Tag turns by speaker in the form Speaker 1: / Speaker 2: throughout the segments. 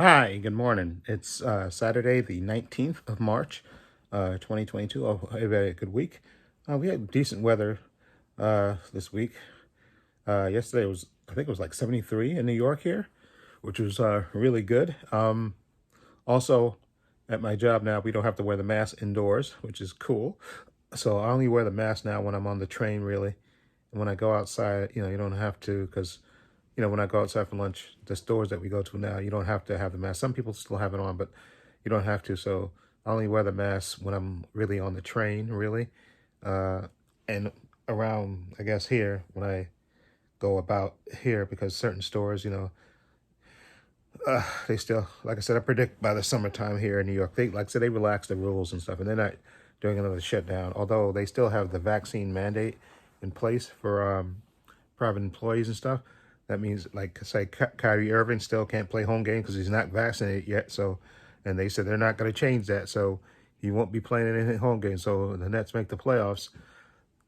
Speaker 1: Hi, good morning. It's Saturday, the 19th of March, 2022. Oh, I had a good week. We had decent weather this week. Yesterday was, I think it was like 73 in New York here, which was really good. Also, at my job now, we don't have to wear the mask indoors, which is cool. So I only wear the mask now when I'm on the train, really. And when I go outside, you don't have to because when I go outside for lunch, the stores that we go to now, you don't have to have the mask. Some people still have it on, but you don't have to. So I only wear the mask when I'm really on the train, really. Uh, and around, I guess, here, when I go about here, because certain stores, they still, like I said, I predict by the summertime here in New York, like I said, they relax the rules and stuff, and they're not doing another shutdown, although they still have the vaccine mandate in place for private employees and stuff. That means, like, say, Kyrie Irving still can't play home game because he's not vaccinated yet. So, and they said they're not going to change that. So he won't be playing in any home game. So the Nets make the playoffs,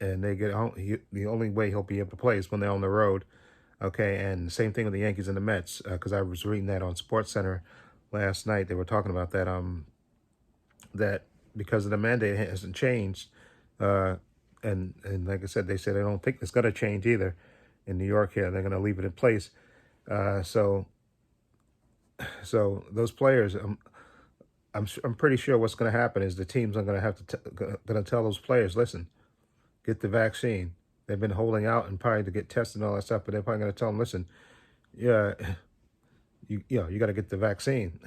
Speaker 1: and they get home. The only way he'll be able to play is when they're on the road. Okay, and same thing with the Yankees and the Mets, because I was reading that on Sports Center last night. They were talking about that. That because of the mandate hasn't changed, uh, and like I said, they said they don't think it's going to change either in New York here. They're going to leave it in place. So those players, I'm pretty sure what's going to happen is the teams are going to have to tell those players, listen, get the vaccine. They've been holding out and probably to get tested and all that stuff, but they're probably going to tell them, listen, yeah, you got to get the vaccine,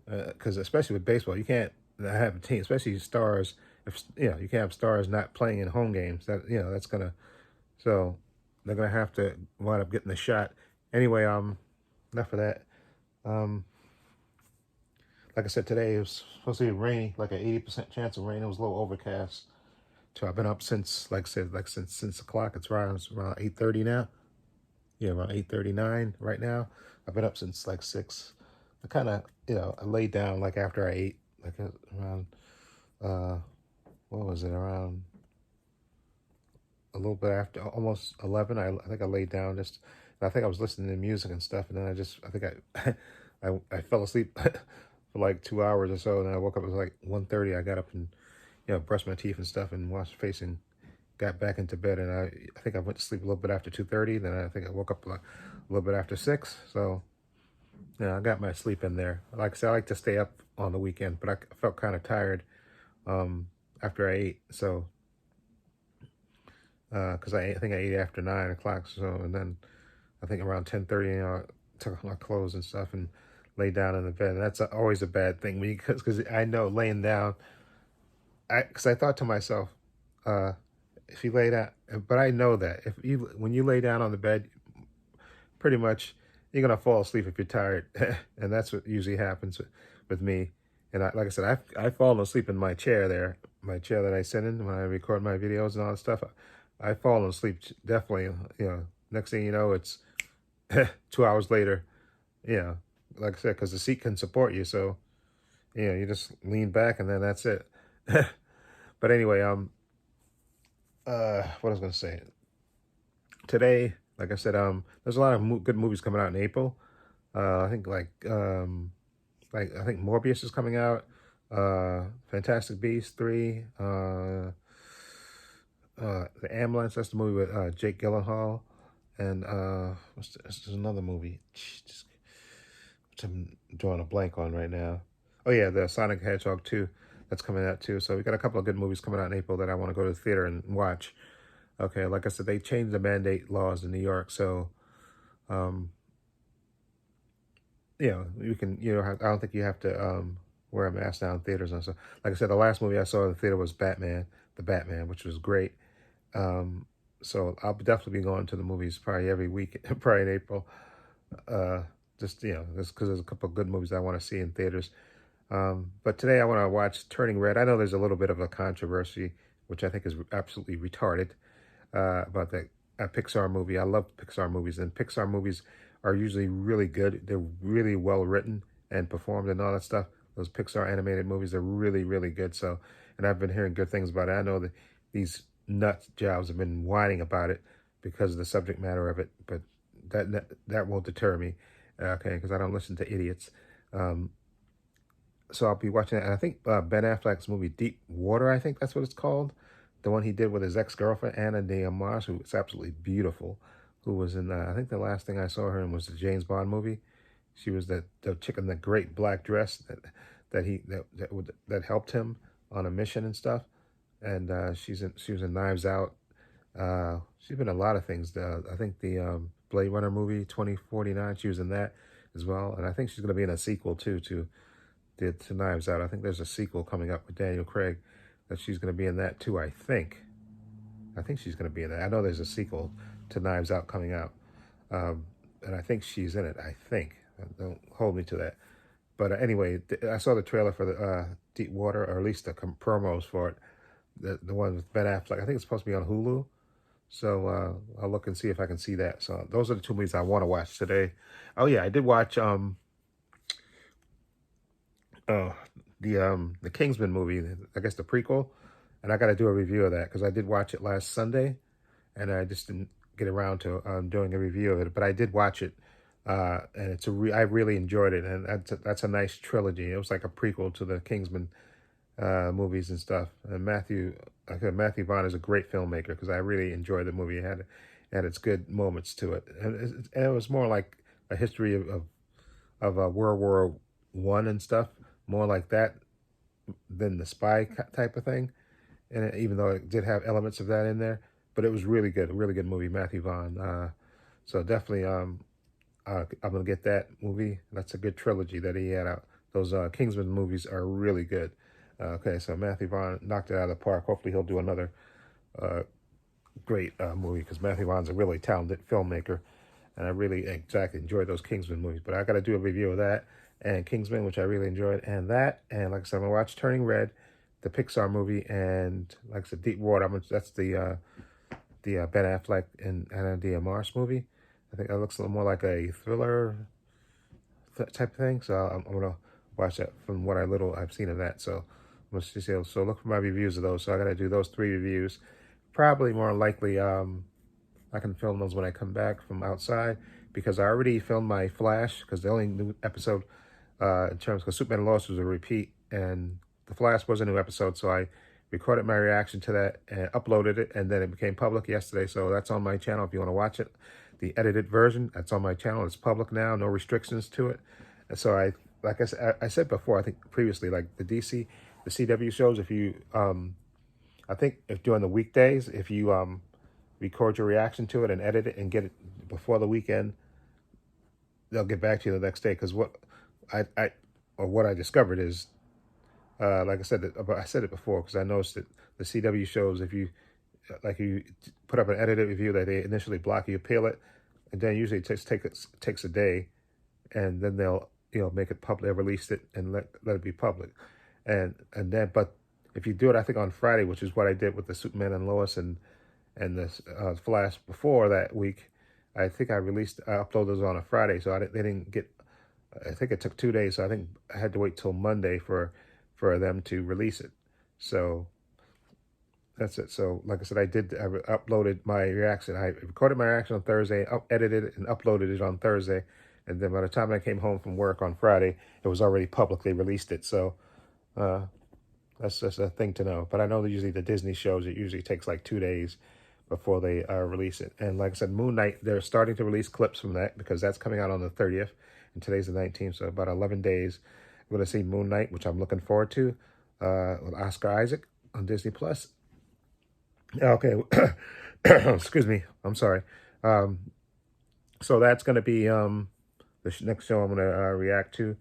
Speaker 1: because especially with baseball, you can't have a team, especially stars. If you can't have stars not playing in home games. That's gonna. So they're gonna have to wind up getting the shot. Anyway, enough of that. Um, like I said, today it was supposed to be rainy, like an 80% chance of rain. It was a little overcast. So I've been up since, like I said, since the clock. It's around 8:30 now. Yeah, around 8:39 right now. I've been up since like 6. I kind of, I laid down like after I ate, like around, uh, what was it, around a little bit after, almost 11. I think I laid down just, I think I was listening to music and stuff, and then I think I fell asleep for like 2 hours or so, and then I woke up, it was like 1:30. I got up and, brushed my teeth and stuff and washed my face and got back into bed, and I think I went to sleep a little bit after 2:30. Then I think I woke up like a little bit after 6. So I got my sleep in there. Like I said, I like to stay up on the weekend, but I felt kind of tired after I ate. So because I think I ate after 9 o'clock. So, and then I think around 10:30, I took off my clothes and stuff and lay down in the bed. And that's always a bad thing because I know laying down. Because I thought to myself, uh, if you lay down, but I know that when you lay down on the bed, pretty much you're gonna fall asleep if you're tired, and that's what usually happens with me. And like I said, I've fallen asleep in my chair there, my chair that I sit in when I record my videos and all that stuff. I've fallen asleep definitely. Next thing you know, it's 2 hours later. Like I said, because the seat can support you, so you just lean back and then that's it. But anyway, what I was gonna say today, like I said, there's a lot of good movies coming out in April. I think like I think Morbius is coming out. Fantastic Beasts 3. The Ambulance. That's the movie with Jake Gyllenhaal, and there's another movie. Which I'm drawing a blank on right now. Oh yeah, the Sonic the Hedgehog 2. That's coming out too. So we got a couple of good movies coming out in April that I want to go to the theater and watch. Okay, like I said, they changed the mandate laws in New York, so um, you can, I don't think you have to wear a mask now in theaters and stuff. Like I said, the last movie I saw in the theater was the Batman, which was great. Um, so I'll definitely be going to the movies probably every week, probably in April. Uh, just because there's a couple of good movies I want to see in theaters. But today I want to watch Turning Red. I know there's a little bit of a controversy, which I think is absolutely retarded, about that Pixar movie. I love Pixar movies, and Pixar movies are usually really good. They're really well written and performed and all that stuff. Those Pixar animated movies are really, really good. So, and I've been hearing good things about it. I know that these nut jobs have been whining about it because of the subject matter of it, but that won't deter me, okay? Because I don't listen to idiots. So I'll be watching that. And I think Ben Affleck's movie Deep Water, I think that's what it's called. The one he did with his ex-girlfriend, Anna de Armas, who is absolutely beautiful, who was in, I think the last thing I saw her in was the James Bond movie. She was the chick in the great black dress that helped him on a mission and stuff. And she was in Knives Out. She's been in a lot of things. I think the Blade Runner movie 2049, she was in that as well. And I think she's going to be in a sequel too to Knives Out. I think there's a sequel coming up with Daniel Craig that she's going to be in that too. I think. I think she's going to be in that. I know there's a sequel to Knives Out coming out, and I think she's in it. I think. Don't hold me to that. But anyway, I saw the trailer for the Deep Water, or at least the promos for it. The one with Ben Affleck. I think it's supposed to be on Hulu. So I'll look and see if I can see that. So those are the two movies I want to watch today. Oh yeah, I did watch uh, the Kingsman movie. I guess the prequel, and I got to do a review of that because I did watch it last Sunday, and I just didn't get around to doing a review of it. But I did watch it, and I really enjoyed it, and that's a nice trilogy. It was like a prequel to the Kingsman movies and stuff. And Matthew Vaughn is a great filmmaker because I really enjoyed the movie. It had its good moments to it, and it was more like a history of World War One and stuff, more like that than the spy type of thing. And even though it did have elements of that in there, but it was a really good movie, Matthew Vaughn. So definitely, I'm gonna get that movie. That's a good trilogy that he had out. Those Kingsman movies are really good. Okay, so Matthew Vaughn knocked it out of the park. Hopefully, he'll do another great movie because Matthew Vaughn's a really talented filmmaker, and I really exactly enjoyed those Kingsman movies. But I got to do a review of that and Kingsman, which I really enjoyed, and that, and like I said, I'm gonna watch Turning Red, the Pixar movie, and like I said, Deep Water. That's the Ben Affleck and Anna de Armas movie. I think that looks a little more like a thriller type of thing. So I'm gonna watch that from what I've seen of that. So let's just see. So look for my reviews of those. So I gotta do those 3 reviews. Probably more likely I can film those when I come back from outside because I already filmed my Flash because the only new episode in terms because Superman and Lois was a repeat and the Flash was a new episode, so I recorded my reaction to that and uploaded it, and then it became public yesterday. So that's on my channel if you want to watch it. The edited version, that's on my channel. It's public now, no restrictions to it. And so like I said before, I think previously, like the CW shows, if you, I think if during the weekdays, if you record your reaction to it and edit it and get it before the weekend, they'll get back to you the next day. Because what I discovered is, like I said it before, because I noticed that the CW shows, if you put up an edited review that they initially block, you appeal it, and then usually it takes a day, and then they'll make it public, release it, and let it be public, and then but if you do it, I think on Friday, which is what I did with the Superman and Lois and the Flash before that week, I think I uploaded those on a Friday, so they didn't get. I think it took 2 days, so I think I had to wait till Monday for them to release it. So that's it. So like I said, I uploaded my reaction. I recorded my reaction on Thursday, edited it, and uploaded it on Thursday. And then by the time I came home from work on Friday, it was already publicly released it. So that's just a thing to know. But I know that usually the Disney shows, it usually takes like 2 days before they release it. And like I said, Moon Knight, they're starting to release clips from that because that's coming out on the 30th. And today's the 19th, so about 11 days. We're going to see Moon Knight, which I'm looking forward to, with Oscar Isaac on Disney+. Okay, excuse me, I'm sorry. So that's going to be the next show I'm going to react to.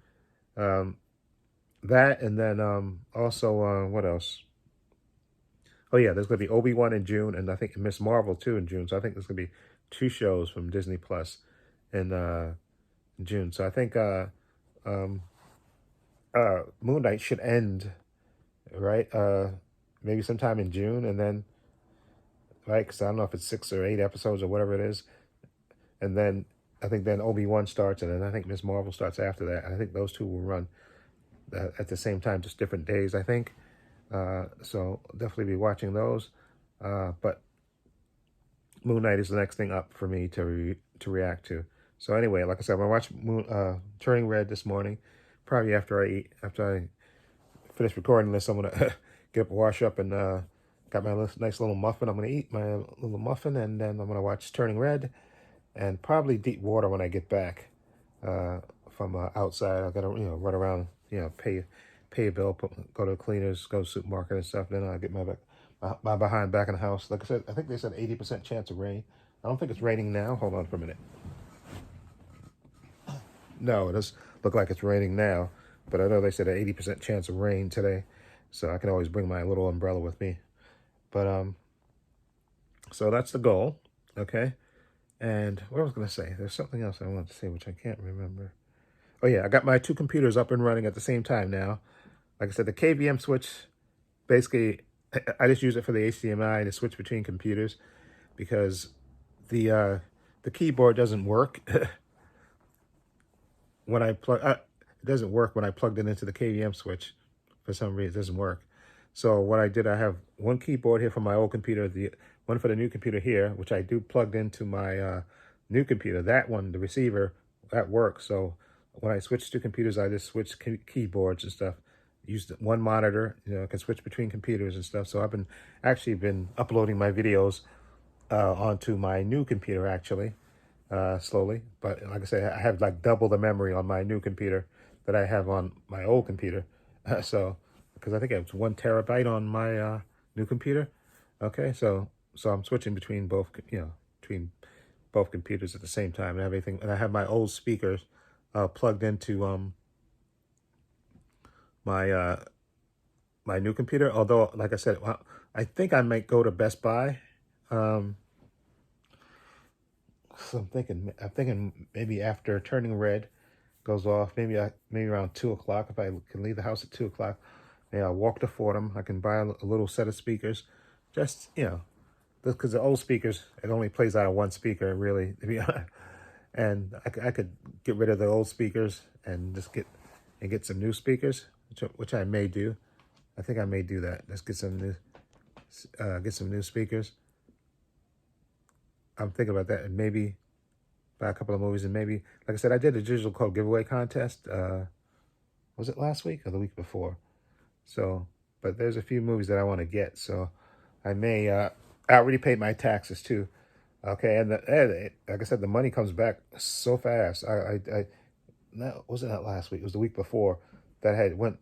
Speaker 1: That, and then also, what else? Oh yeah, there's going to be Obi-Wan in June, and I think Miss Marvel too in June. So I think there's going to be 2 shows from Disney+ in June. So I think Moon Knight should end, right? Maybe sometime in June, and then, right? Because I don't know if it's 6 or 8 episodes or whatever it is, and then I think then Obi-Wan starts, and then I think Miss Marvel starts after that. And I think those 2 will run at the same time, just different days, I think. So definitely be watching those. But Moon Knight is the next thing up for me to react to. So anyway, like I said, I'm gonna watch Turning Red this morning probably after I eat, after I finish recording this, I'm gonna get up, wash up, and got my nice little muffin. I'm gonna eat my little muffin, and then I'm gonna watch Turning Red, and probably deep water when I get back from outside. I gotta run around, pay a bill, go to the cleaners, go to the supermarket and stuff. Then I'll get my behind back in the house. Like I said, I think they said 80% chance of rain. I don't think it's raining now. Hold on for a minute. No, it does look like it's raining now, but I know they said an 80% chance of rain today, so I can always bring my little umbrella with me. But so that's the goal, okay? And what I was gonna say, there's something else I wanted to say which I can't remember. Oh yeah, I got my two computers up and running at the same time now. Like I said, the KVM switch, basically, I just use it for the HDMI to switch between computers because the keyboard doesn't work when I plug. It doesn't work when I plugged it into the KVM switch. For some reason, it doesn't work. So what I did, I have one keyboard here for my old computer, the one for the new computer here, which I do plugged into my new computer. That one, the receiver, that works. So when I switch to computers, I just switch keyboards and stuff. Use one monitor, can switch between computers and stuff. So I've actually been uploading my videos onto my new computer actually, slowly. But like I say, I have like double the memory on my new computer that I have on my old computer. So because I think it was 1 terabyte on my new computer. Okay, so I'm switching between both, between both computers at the same time and everything. And I have my old speakers plugged into my my new computer. Although, like I said, I think I might go to Best Buy. So I'm thinking maybe after Turning Red goes off, maybe around 2 o'clock. If I can leave the house at 2 o'clock, maybe I'll walk to Fordham. I can buy a little set of speakers, just because the old speakers, it only plays out of one speaker really, to be honest. And I could get rid of the old speakers and just get some new speakers, which I may do. I think I may do that. Let's get some new speakers. I'm thinking about that, and maybe buy a couple of movies, and maybe, like I said, I did a digital code giveaway contest. Was it last week or the week before? So, but there's a few movies that I want to get, so I may. I already paid my taxes too. Okay, and like I said, the money comes back so fast. That wasn't that last week. It was the week before that I had went.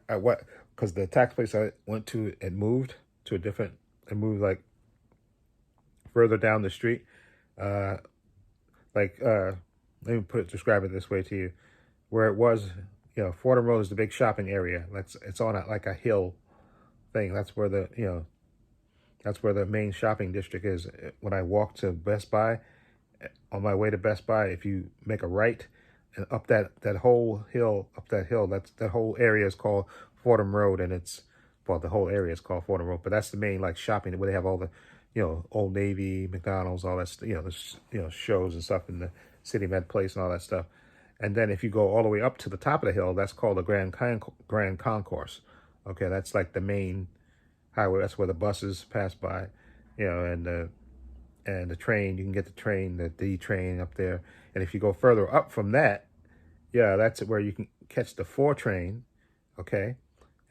Speaker 1: I what because the tax place I went to, it moved to a different. It moved like further down the street. Let me describe it this way to you. Where it was, Fordham Road is the big shopping area. It's on like a hill thing. That's where the main shopping district is. When I walk to Best Buy, on my way to Best Buy, if you make a right and up that whole hill, that whole area is called Fordham Road, and the whole area is called Fordham Road. But that's the main like shopping where they have all the, Old Navy, McDonald's, all that, the shows and stuff in the City Med Place and all that stuff. And then if you go all the way up to the top of the hill, that's called the Grand Concourse. Okay, that's like the main highway. That's where the buses pass by, and the train. You can get the train, the D train up there. And if you go further up from that, that's where you can catch the 4 train. Okay,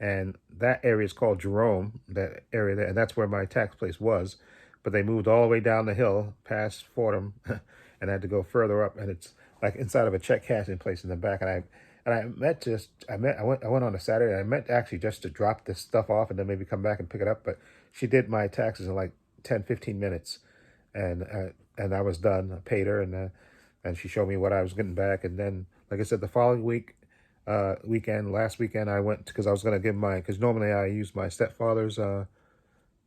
Speaker 1: and that area is called Jerome. That area there, and that's where my tax place was. But they moved all the way down the hill past Fordham, and I had to go further up. And it's like inside of a check cashing place in the back. And I went on a Saturday. I meant actually just to drop this stuff off and then maybe come back and pick it up. But she did my taxes in like 10-15 minutes, and I was done. I paid her, and she showed me what I was getting back. And then, like I said, the following last weekend, I went because I was going to give because normally I use my stepfather's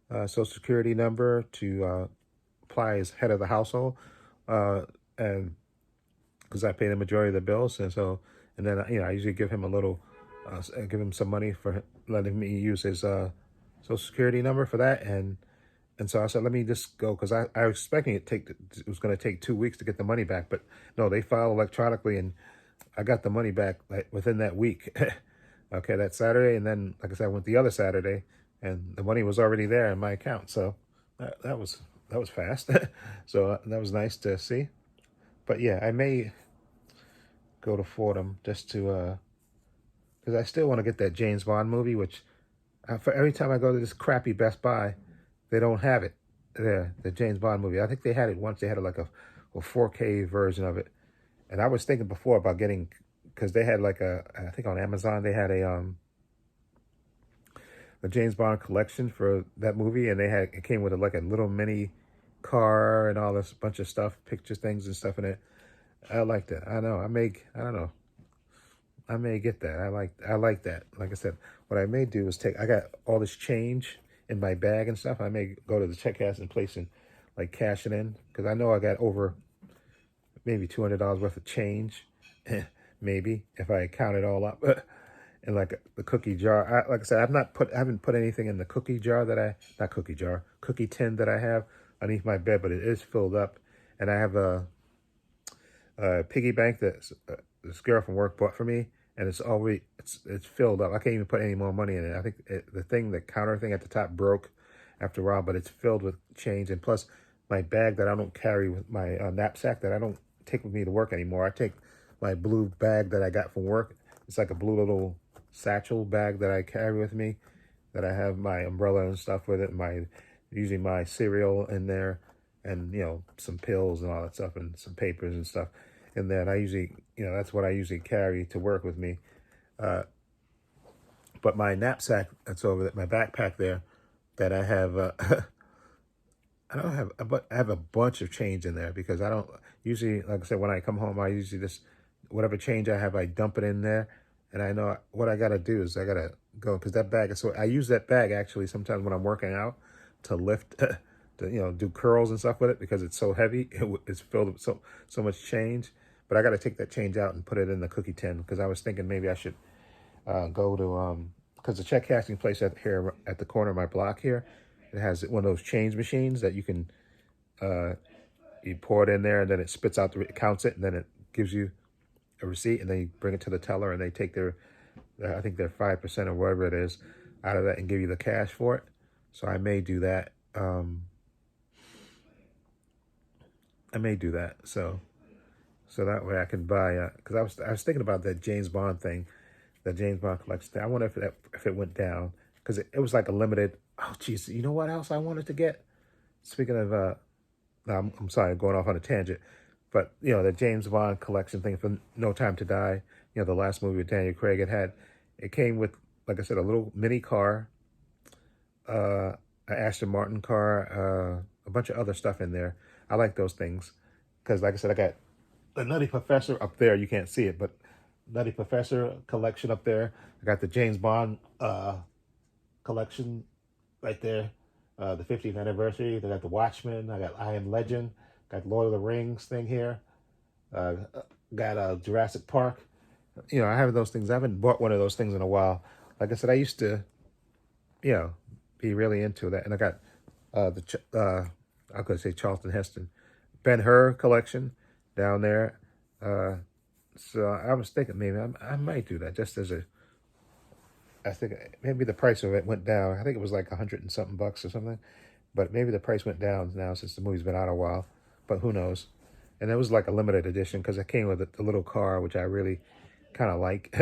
Speaker 1: Social Security number to apply as head of the household, and because I pay the majority of the bills, and then I usually give him give him some money for letting me use his Social Security number for that, and so I said, let me just go, because I was expecting it was going to take 2 weeks to get the money back, but no, they file electronically, and I got the money back like within that week. Okay, that Saturday, and then like I said, I went the other Saturday, and the money was already there in my account. So that was fast. So that was nice to see. But yeah, I may go to Fordham just to, because I still want to get that James Bond movie, which for every time I go to this crappy Best Buy, they don't have it there, the James Bond movie. I think they had it once. They had like a 4K version of it. And I was thinking before about getting, because they had like I think on Amazon, they had a James Bond collection for that movie. And it came with like a little mini car and all this bunch of stuff, pictures, things and stuff in it. I like that. I don't know. I may get that. I like that. Like I said, what I may do is I got all this change in my bag and stuff. I may go to the check casting place and like cash it in, because I know I got over maybe $200 worth of change, maybe if I count it all up. And like the cookie jar, like I said, I haven't put anything in the cookie jar not cookie jar, cookie tin that I have underneath my bed, but it is filled up, and I have a piggy bank that this girl from work bought for me, and it's filled up. I can't even put any more money in it. I think the counter thing at the top broke after a while, but it's filled with change. And plus, my bag that I don't carry with my knapsack that I don't take with me to work anymore. I take my blue bag that I got from work. It's like a blue little satchel bag that I carry with me, that I have my umbrella and stuff with it, usually my cereal in there, and some pills and all that stuff, and some papers and stuff in there. And I usually, that's what I usually carry to work with me. But my knapsack that's over there, my backpack there, that I have, I don't have, but I have a bunch of change in there, because I don't usually, like I said, when I come home, I usually just, whatever change I have, I dump it in there. And I know what I got to do is I got to go, because that bag is I use that bag actually sometimes when I'm working out to lift, to, do curls and stuff with it, because it's so heavy. It's filled with so much change. But I got to take that change out and put it in the cookie tin, because I was thinking maybe I should go to, because the check cashing place here at the corner of my block here, it has one of those change machines that you can, you pour it in there, and then it spits out, it counts it, and then it gives you a receipt, and then you bring it to the teller, and they take I think their 5% or whatever it is out of that, and give you the cash for it. So I may do that. I may do that. So that way I can buy, because I was thinking about that James Bond thing, the James Bond collection thing. I wonder if it went down, because it was like a limited. Oh, geez, you know what else I wanted to get? Speaking of, no, I'm sorry, I'm going off on a tangent, but the James Bond collection thing for No Time to Die, the last movie with Daniel Craig, it came with, like I said, a little mini car, an Aston Martin car, a bunch of other stuff in there. I like those things, because like I said, I got the Nutty Professor up there. You can't see it, but Nutty Professor collection up there. I got the James Bond collection right there, the 50th anniversary. They got the Watchmen. I got I Am Legend. Got Lord of the Rings thing here. Got Jurassic Park. I have those things. I haven't bought one of those things in a while. Like I said, I used to, be really into that. And I got I'm going to say Charlton Heston, Ben-Hur collection down there. So I was thinking maybe I might do that, just as I think maybe the price of it went down. I think it was like $100 and something bucks or something. But maybe the price went down now since the movie's been out a while. But who knows? And it was like a limited edition, because it came with the little car, which I really kind of like.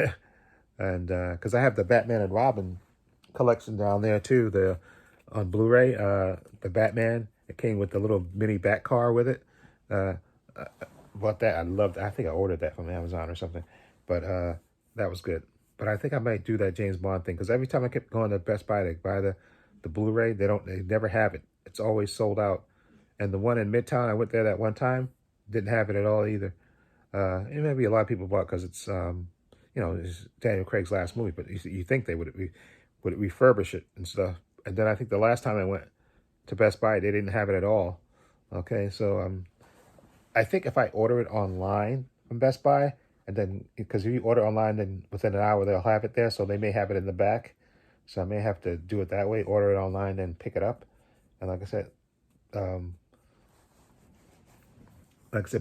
Speaker 1: And because I have the Batman and Robin collection down there too, on Blu-ray, the Batman. It came with the little mini Bat car with it. Bought that. I loved it. I think I ordered that from Amazon or something. But that was good. But I think I might do that James Bond thing, because every time I kept going to Best Buy to buy the Blu-ray, they never have it. It's always sold out. And the one in Midtown, I went there that one time, didn't have it at all either. And maybe a lot of people bought because it's it's Daniel Craig's last movie, but you think they would refurbish it and stuff. And then I think the last time I went to Best Buy, they didn't have it at all. Okay, so I think if I order it online from Best Buy, and then, because if you order online, then within an hour they'll have it there, so they may have it in the back. So I may have to do it that way, order it online, then pick it up. And like I said, but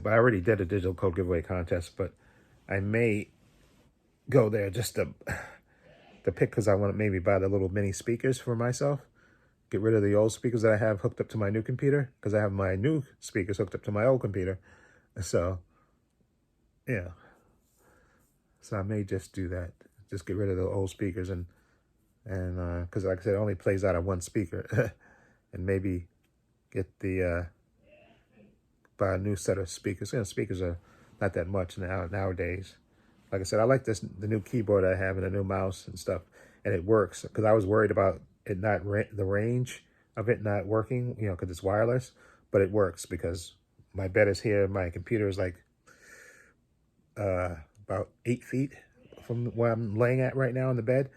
Speaker 1: I already did a digital code giveaway contest, but I may go there just to pick, because I want to maybe buy the little mini speakers for myself. Get rid of the old speakers that I have hooked up to my new computer, because I have my new speakers hooked up to my old computer. So, yeah. So I may just do that. Just get rid of the old speakers and because like I said, it only plays out of one speaker, and maybe get the buy a new set of speakers. Speakers are not that much nowadays. Like I said, I like the new keyboard I have and the new mouse and stuff, and it works because I was worried about it not the range of it not working, because it's wireless, but it works because my bed is here. My computer is like about 8 feet from where I'm laying at right now in the bed,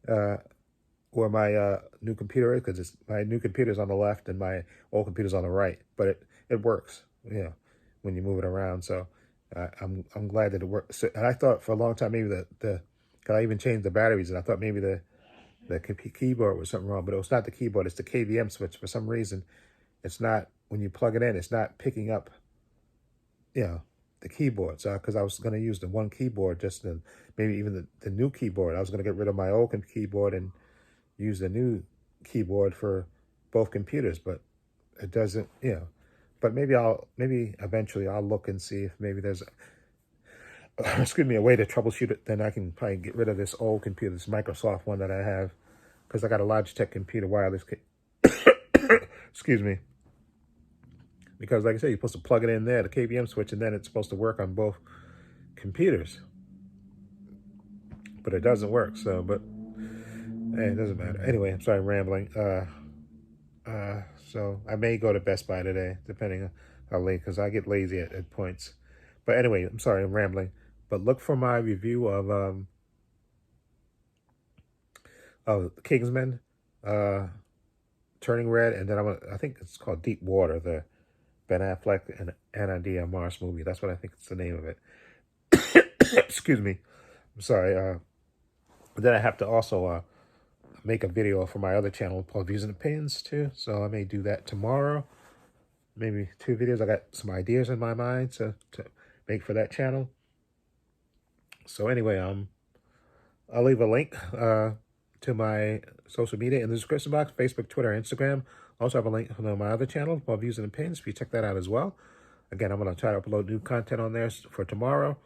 Speaker 1: where my new computer is, because my new computer's on the left and my old computer's on the right, but it works, when you move it around. So I'm glad that it works. So, and I thought for a long time maybe cause I even changed the batteries, and I thought maybe the keyboard was something wrong, but it was not the keyboard. It's the KVM switch. For some reason, it's not, when you plug it in, it's not picking up, the keyboard. So because I was going to use the one keyboard, just maybe even the new keyboard. I was going to get rid of my old keyboard and use the new keyboard for both computers, but it doesn't, but maybe eventually I'll look and see if maybe there's excuse me, a way to troubleshoot it. Then I can probably get rid of this old computer, this Microsoft one that I have, because I got a Logitech computer wireless excuse me, because like I said, you're supposed to plug it in there, the KVM switch, and then it's supposed to work on both computers, but it doesn't work. So, but hey, it doesn't matter. Anyway, I'm sorry, I'm rambling. So I may go to Best Buy today, depending on how late, because I get lazy at points. But anyway, I'm sorry, I'm rambling. But look for my review of Kingsman, Turning Red, and then I think it's called Deep Water, the Ben Affleck and Anna Diarmas movie. That's what I think it's the name of it. Excuse me. I'm sorry. Then I have to also make a video for my other channel called Views and Opinions too. So I may do that tomorrow. Maybe 2 videos. I got some ideas in my mind to make for that channel. So anyway, I'll leave a link to my social media in the description box: Facebook, Twitter, Instagram. Also have a link to my other channel called Views and Opinions. If you check that out as well. Again, I'm going to try to upload new content on there for tomorrow.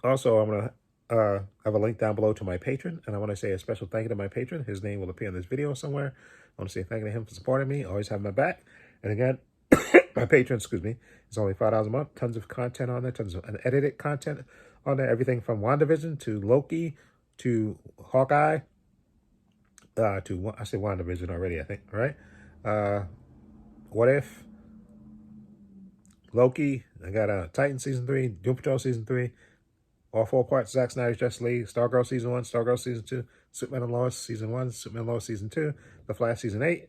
Speaker 1: Also, I'm going to have a link down below to my patron, and I want to say a special thank you to my patron. His name will appear in this video somewhere. I want to say thank you to him for supporting me, always having my back. And again, my patron, excuse me, is only $5 a month. Tons of content on there, tons of unedited content on there. Everything from WandaVision to Loki to Hawkeye I said WandaVision already, I think, right? What If, Loki. I got Titan Season 3, Doom Patrol Season 3, all 4 parts, Zack Snyder's Justice League, Stargirl Season 1, Stargirl Season 2, Superman and Lois Season 1, Superman and Lois Season 2, The Flash Season 8,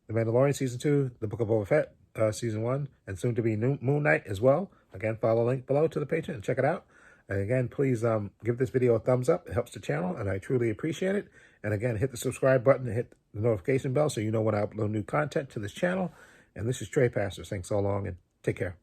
Speaker 1: The Mandalorian Season 2, The Book of Boba Fett Season 1, and soon to be Moon Knight as well. Again, follow the link below to the Patreon and check it out. And again, please give this video a thumbs up. It helps the channel, and I truly appreciate it. And again, hit the subscribe button and hit the notification bell so you know when I upload new content to this channel. And this is Trepacer. Thanks so long, and take care.